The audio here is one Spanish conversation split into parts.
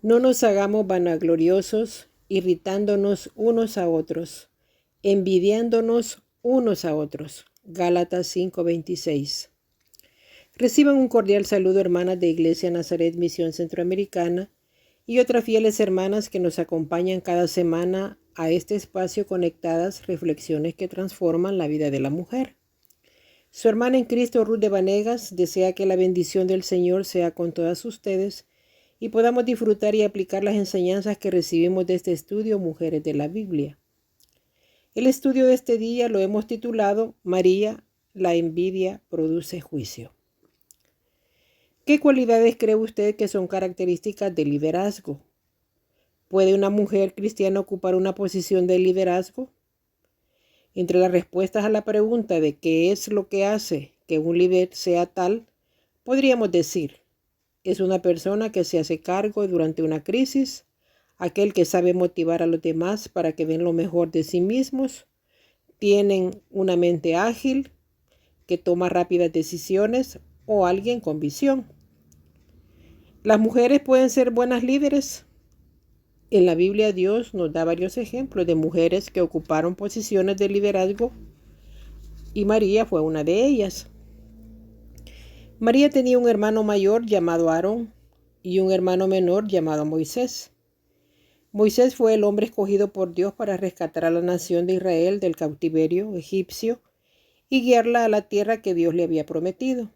No nos hagamos vanagloriosos, irritándonos unos a otros, envidiándonos unos a otros. Gálatas 5:26. Reciban un cordial saludo, hermanas de Iglesia Nazaret Misión Centroamericana y otras fieles hermanas que nos acompañan cada semana a este espacio conectadas reflexiones que transforman la vida de la mujer. Su hermana en Cristo, Ruth de Vanegas, desea que la bendición del Señor sea con todas ustedes y podamos disfrutar y aplicar las enseñanzas que recibimos de este estudio Mujeres de la Biblia. El estudio de este día lo hemos titulado María, la envidia produce juicio. ¿Qué cualidades cree usted que son características del liderazgo? ¿Puede una mujer cristiana ocupar una posición de liderazgo? Entre las respuestas a la pregunta de qué es lo que hace que un líder sea tal, podríamos decir, es una persona que se hace cargo durante una crisis, aquel que sabe motivar a los demás para que den lo mejor de sí mismos, tienen una mente ágil, que toma rápidas decisiones o alguien con visión. ¿Las mujeres pueden ser buenas líderes? En la Biblia Dios nos da varios ejemplos de mujeres que ocuparon posiciones de liderazgo y María fue una de ellas. María tenía un hermano mayor llamado Aarón y un hermano menor llamado Moisés. Moisés fue el hombre escogido por Dios para rescatar a la nación de Israel del cautiverio egipcio y guiarla a la tierra que Dios le había prometido.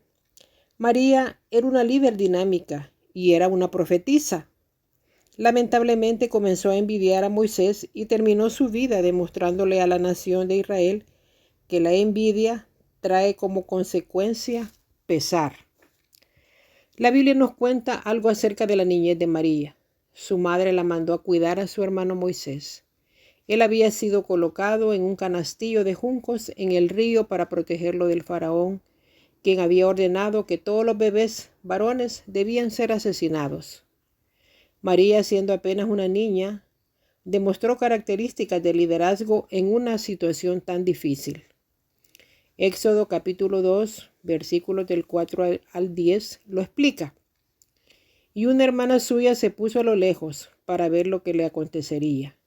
María era una líder dinámica y era una profetisa. Lamentablemente comenzó a envidiar a Moisés y terminó su vida demostrándole a la nación de Israel que la envidia trae como consecuencia pesar. La Biblia nos cuenta algo acerca de la niñez de María. Su madre la mandó a cuidar a su hermano Moisés. Él había sido colocado en un canastillo de juncos en el río para protegerlo del faraón, quien había ordenado que todos los bebés varones debían ser asesinados. María, siendo apenas una niña, demostró características de liderazgo en una situación tan difícil. Éxodo capítulo 2, versículos del 4 al 10 lo explica. Y una hermana suya se puso a lo lejos para ver lo que le acontecería.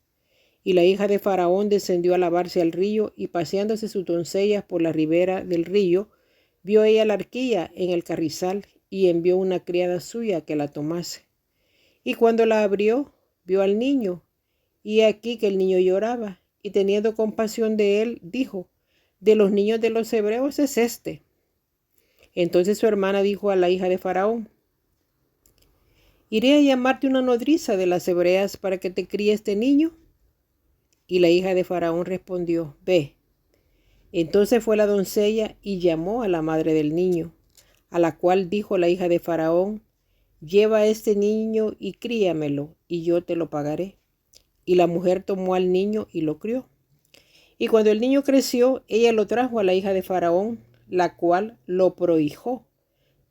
Y la hija de Faraón descendió a lavarse al río y paseándose sus doncellas por la ribera del río, vio ella la arquilla en el carrizal y envió una criada suya que la tomase. Y cuando la abrió, vio al niño, y aquí que el niño lloraba, y teniendo compasión de él, dijo, de los niños de los hebreos es este. Entonces su hermana dijo a la hija de Faraón, iré a llamarte una nodriza de las hebreas para que te críe este niño. Y la hija de Faraón respondió, ve. Entonces fue la doncella y llamó a la madre del niño, a la cual dijo la hija de Faraón, lleva a este niño y críamelo, y yo te lo pagaré. Y la mujer tomó al niño y lo crió. Y cuando el niño creció, ella lo trajo a la hija de Faraón, la cual lo prohijó,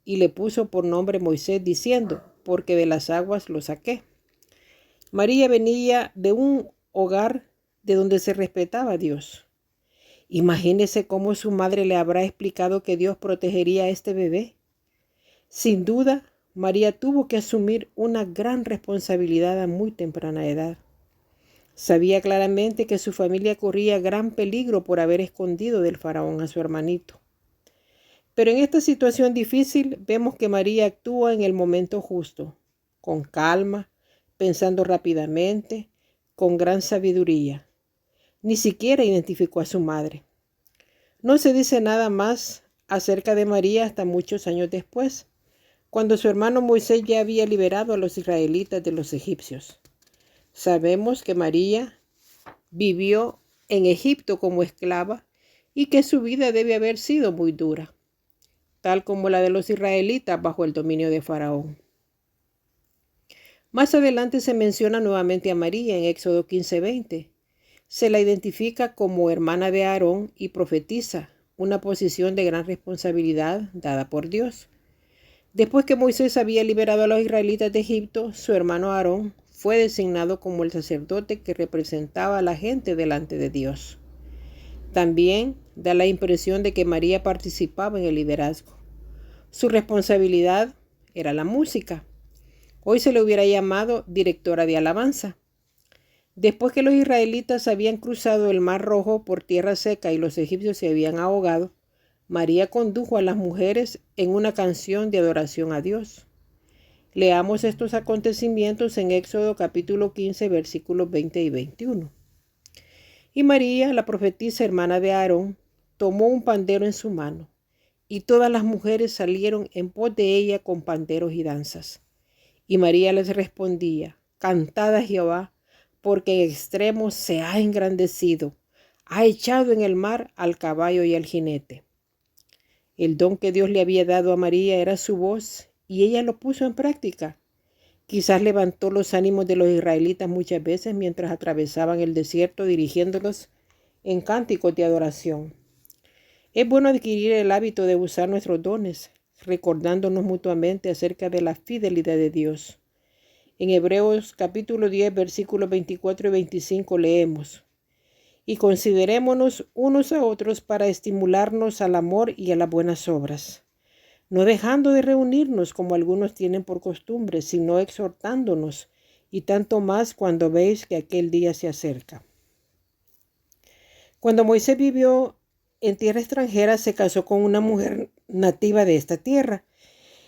y le puso por nombre Moisés, diciendo, porque de las aguas lo saqué. María venía de un hogar de donde se respetaba a Dios. Imagínese cómo su madre le habrá explicado que Dios protegería a este bebé. Sin duda, María tuvo que asumir una gran responsabilidad a muy temprana edad. Sabía claramente que su familia corría gran peligro por haber escondido del faraón a su hermanito. Pero en esta situación difícil vemos que María actúa en el momento justo, con calma, pensando rápidamente, con gran sabiduría. Ni siquiera identificó a su madre. No se dice nada más acerca de María hasta muchos años después, cuando su hermano Moisés ya había liberado a los israelitas de los egipcios. Sabemos que María vivió en Egipto como esclava y que su vida debe haber sido muy dura, tal como la de los israelitas bajo el dominio de Faraón. Más adelante se menciona nuevamente a María en Éxodo 15:20. Se la identifica como hermana de Aarón y profetiza, una posición de gran responsabilidad dada por Dios. Después que Moisés había liberado a los israelitas de Egipto, su hermano Aarón fue designado como el sacerdote que representaba a la gente delante de Dios. También da la impresión de que María participaba en el liderazgo. Su responsabilidad era la música. Hoy se le hubiera llamado directora de alabanza. Después que los israelitas habían cruzado el Mar Rojo por tierra seca y los egipcios se habían ahogado, María condujo a las mujeres en una canción de adoración a Dios. Leamos estos acontecimientos en Éxodo capítulo 15, versículos 20 y 21. Y María, la profetisa hermana de Aarón, tomó un pandero en su mano, y todas las mujeres salieron en pos de ella con panderos y danzas. Y María les respondía: Cantad a Jehová, porque en extremo se ha engrandecido, ha echado en el mar al caballo y al jinete. El don que Dios le había dado a María era su voz, y ella lo puso en práctica. Quizás levantó los ánimos de los israelitas muchas veces mientras atravesaban el desierto, dirigiéndolos en cánticos de adoración. Es bueno adquirir el hábito de usar nuestros dones, recordándonos mutuamente acerca de la fidelidad de Dios. En Hebreos capítulo 10, versículos 24 y 25 leemos: Y considerémonos unos a otros para estimularnos al amor y a las buenas obras, no dejando de reunirnos como algunos tienen por costumbre, sino exhortándonos, y tanto más cuando veis que aquel día se acerca. Cuando Moisés vivió en tierra extranjera, se casó con una mujer nativa de esta tierra,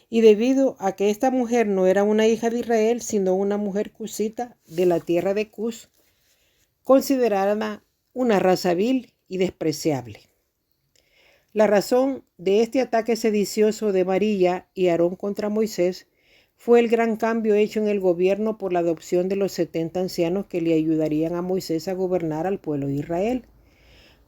y debido a que esta mujer no era una hija de Israel, sino una mujer cusita de la tierra de Cus, considerada una raza vil y despreciable. La razón de este ataque sedicioso de María y Aarón contra Moisés fue el gran cambio hecho en el gobierno por la adopción de los 70 ancianos que le ayudarían a Moisés a gobernar al pueblo de Israel.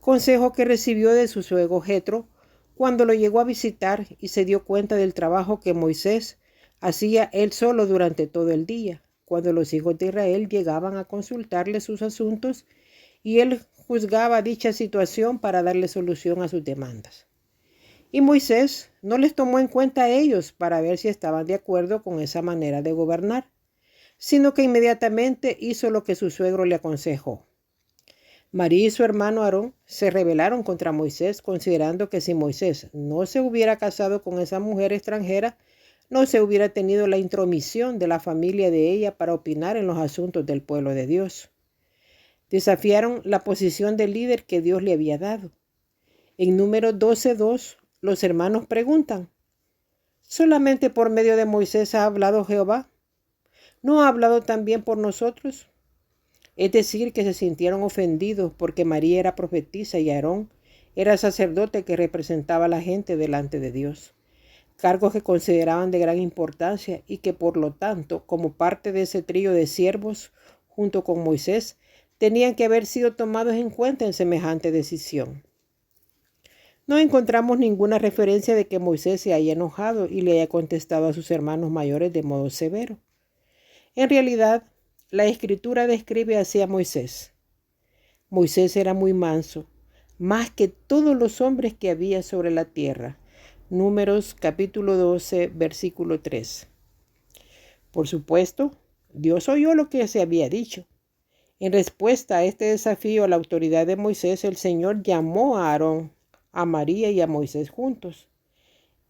Consejo que recibió de su suegro Jetro cuando lo llegó a visitar y se dio cuenta del trabajo que Moisés hacía él solo durante todo el día, cuando los hijos de Israel llegaban a consultarle sus asuntos y él juzgaba dicha situación para darle solución a sus demandas. Y Moisés no les tomó en cuenta a ellos para ver si estaban de acuerdo con esa manera de gobernar, sino que inmediatamente hizo lo que su suegro le aconsejó. María y su hermano Aarón se rebelaron contra Moisés, considerando que si Moisés no se hubiera casado con esa mujer extranjera, no se hubiera tenido la intromisión de la familia de ella para opinar en los asuntos del pueblo de Dios. Desafiaron la posición de líder que Dios le había dado. En Números 12:2, los hermanos preguntan: ¿solamente por medio de Moisés ha hablado Jehová? ¿No ha hablado también por nosotros? Es decir, que se sintieron ofendidos porque María era profetisa y Aarón era sacerdote que representaba a la gente delante de Dios, cargos que consideraban de gran importancia y que por lo tanto, como parte de ese trío de siervos, junto con Moisés, tenían que haber sido tomados en cuenta en semejante decisión. No encontramos ninguna referencia de que Moisés se haya enojado y le haya contestado a sus hermanos mayores de modo severo. En realidad, la Escritura describe así a Moisés. Moisés era muy manso, más que todos los hombres que había sobre la tierra. Números capítulo 12, versículo 3. Por supuesto, Dios oyó lo que se había dicho. En respuesta a este desafío a la autoridad de Moisés, el Señor llamó a Aarón, a María y a Moisés juntos.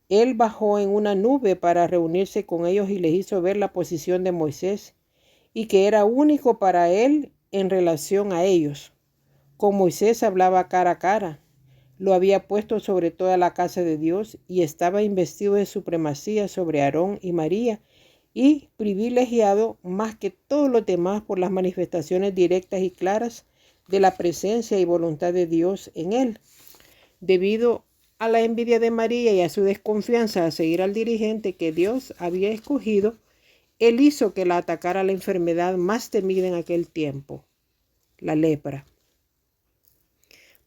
Él bajó en una nube para reunirse con ellos y les hizo ver la posición de Moisés y que era único para él en relación a ellos. Con Moisés hablaba cara a cara, lo había puesto sobre toda la casa de Dios y estaba investido de supremacía sobre Aarón y María y privilegiado más que todos los demás por las manifestaciones directas y claras de la presencia y voluntad de Dios en él. Debido a la envidia de María y a su desconfianza a seguir al dirigente que Dios había escogido, él hizo que la atacara la enfermedad más temida en aquel tiempo, la lepra.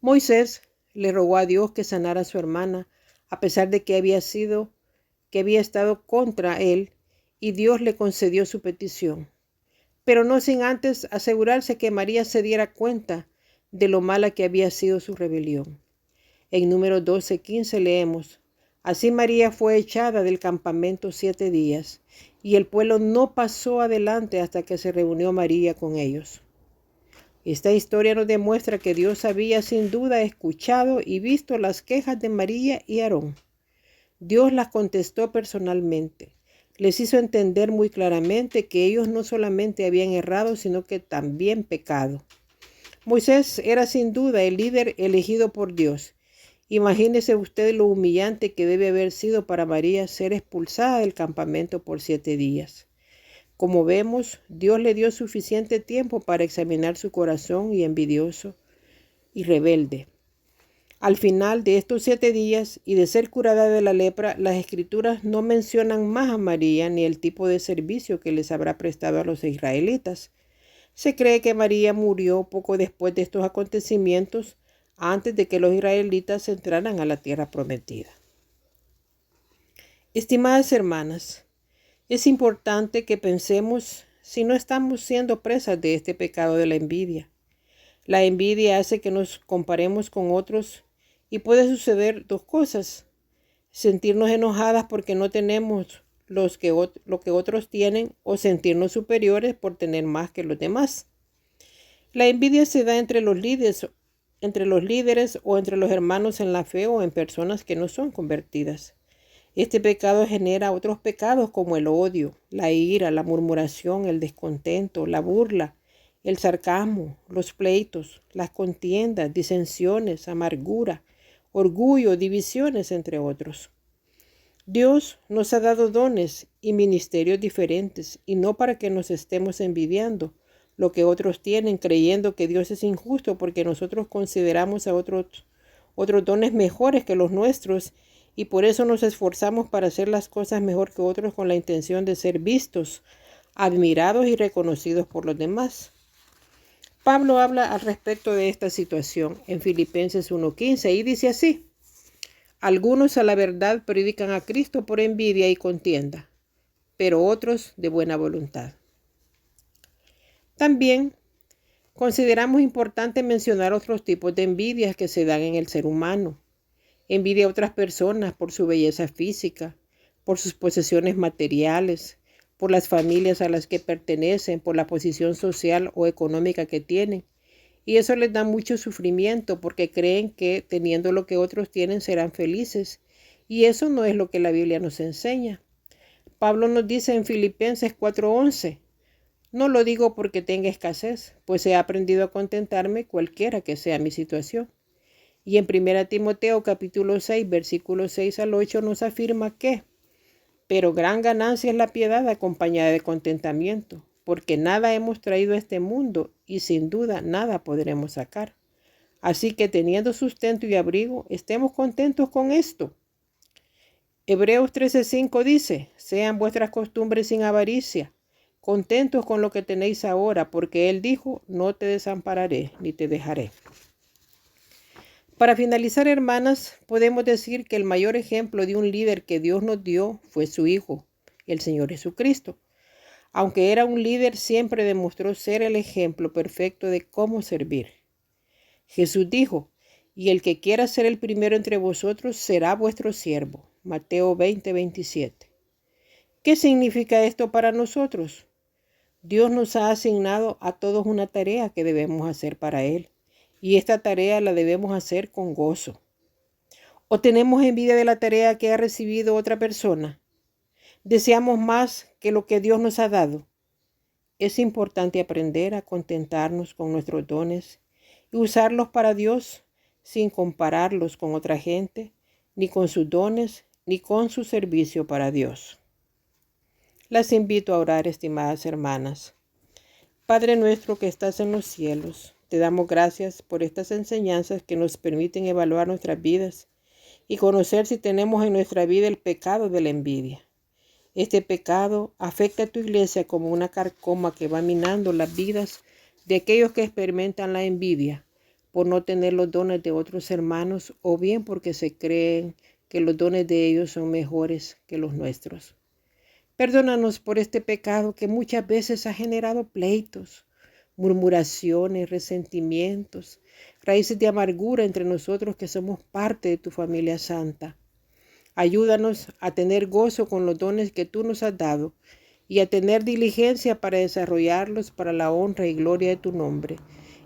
Moisés le rogó a Dios que sanara a su hermana, a pesar de que había estado contra él, y Dios le concedió su petición, pero no sin antes asegurarse que María se diera cuenta de lo mala que había sido su rebelión. En Números 12:15 leemos: Así María fue echada del campamento 7 días, y el pueblo no pasó adelante hasta que se reunió María con ellos. Esta historia nos demuestra que Dios había sin duda escuchado y visto las quejas de María y Aarón. Dios las contestó personalmente. Les hizo entender muy claramente que ellos no solamente habían errado, sino que también pecado. Moisés era sin duda el líder elegido por Dios. Imagínese usted lo humillante que debe haber sido para María ser expulsada del campamento por 7 días. Como vemos, Dios le dio suficiente tiempo para examinar su corazón y envidioso y rebelde. Al final de estos 7 días y de ser curada de la lepra, las Escrituras no mencionan más a María ni el tipo de servicio que les habrá prestado a los israelitas. Se cree que María murió poco después de estos acontecimientos, antes de que los israelitas entraran a la tierra prometida. Estimadas hermanas, es importante que pensemos si no estamos siendo presas de este pecado de la envidia. La envidia hace que nos comparemos con otros y puede suceder 2 cosas. Sentirnos enojadas porque no tenemos lo que otros tienen o sentirnos superiores por tener más que los demás. La envidia se da entre los líderes o entre los hermanos en la fe o en personas que no son convertidas. Este pecado genera otros pecados como el odio, la ira, la murmuración, el descontento, la burla, el sarcasmo, los pleitos, las contiendas, disensiones, amargura, orgullo, divisiones, entre otros. Dios nos ha dado dones y ministerios diferentes y no para que nos estemos envidiando lo que otros tienen, creyendo que Dios es injusto porque nosotros consideramos a otros dones mejores que los nuestros y por eso nos esforzamos para hacer las cosas mejor que otros con la intención de ser vistos, admirados y reconocidos por los demás. Pablo habla al respecto de esta situación en Filipenses 1:15 y dice así: algunos a la verdad predican a Cristo por envidia y contienda, pero otros de buena voluntad. También consideramos importante mencionar otros tipos de envidias que se dan en el ser humano. Envidia a otras personas por su belleza física, por sus posesiones materiales, por las familias a las que pertenecen, por la posición social o económica que tienen. Y eso les da mucho sufrimiento porque creen que teniendo lo que otros tienen serán felices. Y eso no es lo que la Biblia nos enseña. Pablo nos dice en Filipenses 4:11, no lo digo porque tenga escasez, pues he aprendido a contentarme cualquiera que sea mi situación. Y en 1 Timoteo capítulo 6, versículos 6 al 8 nos afirma que, pero gran ganancia es la piedad acompañada de contentamiento, porque nada hemos traído a este mundo y sin duda nada podremos sacar. Así que teniendo sustento y abrigo, estemos contentos con esto. Hebreos 13:5 dice, sean vuestras costumbres sin avaricia, contentos con lo que tenéis ahora, porque Él dijo, no te desampararé ni te dejaré. Para finalizar, hermanas, podemos decir que el mayor ejemplo de un líder que Dios nos dio fue su Hijo, el Señor Jesucristo. Aunque era un líder, siempre demostró ser el ejemplo perfecto de cómo servir. Jesús dijo, y el que quiera ser el primero entre vosotros será vuestro siervo. Mateo 20:27. ¿Qué significa esto para nosotros? Dios nos ha asignado a todos una tarea que debemos hacer para Él. Y esta tarea la debemos hacer con gozo. ¿O tenemos envidia de la tarea que ha recibido otra persona? ¿Deseamos más que lo que Dios nos ha dado? Es importante aprender a contentarnos con nuestros dones y usarlos para Dios sin compararlos con otra gente, ni con sus dones, ni con su servicio para Dios. Las invito a orar, estimadas hermanas. Padre nuestro que estás en los cielos, te damos gracias por estas enseñanzas que nos permiten evaluar nuestras vidas y conocer si tenemos en nuestra vida el pecado de la envidia. Este pecado afecta a tu iglesia como una carcoma que va minando las vidas de aquellos que experimentan la envidia por no tener los dones de otros hermanos o bien porque se creen que los dones de ellos son mejores que los nuestros. Perdónanos por este pecado que muchas veces ha generado pleitos, murmuraciones, resentimientos, raíces de amargura entre nosotros que somos parte de tu familia santa. Ayúdanos a tener gozo con los dones que tú nos has dado y a tener diligencia para desarrollarlos para la honra y gloria de tu nombre,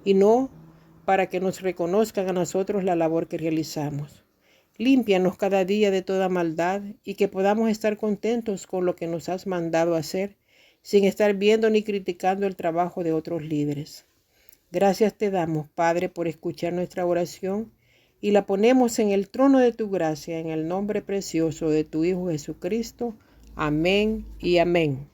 y no para que nos reconozcan a nosotros la labor que realizamos. Límpianos cada día de toda maldad y que podamos estar contentos con lo que nos has mandado hacer, sin estar viendo ni criticando el trabajo de otros líderes. Gracias te damos, Padre, por escuchar nuestra oración y la ponemos en el trono de tu gracia, en el nombre precioso de tu Hijo Jesucristo. Amén y amén.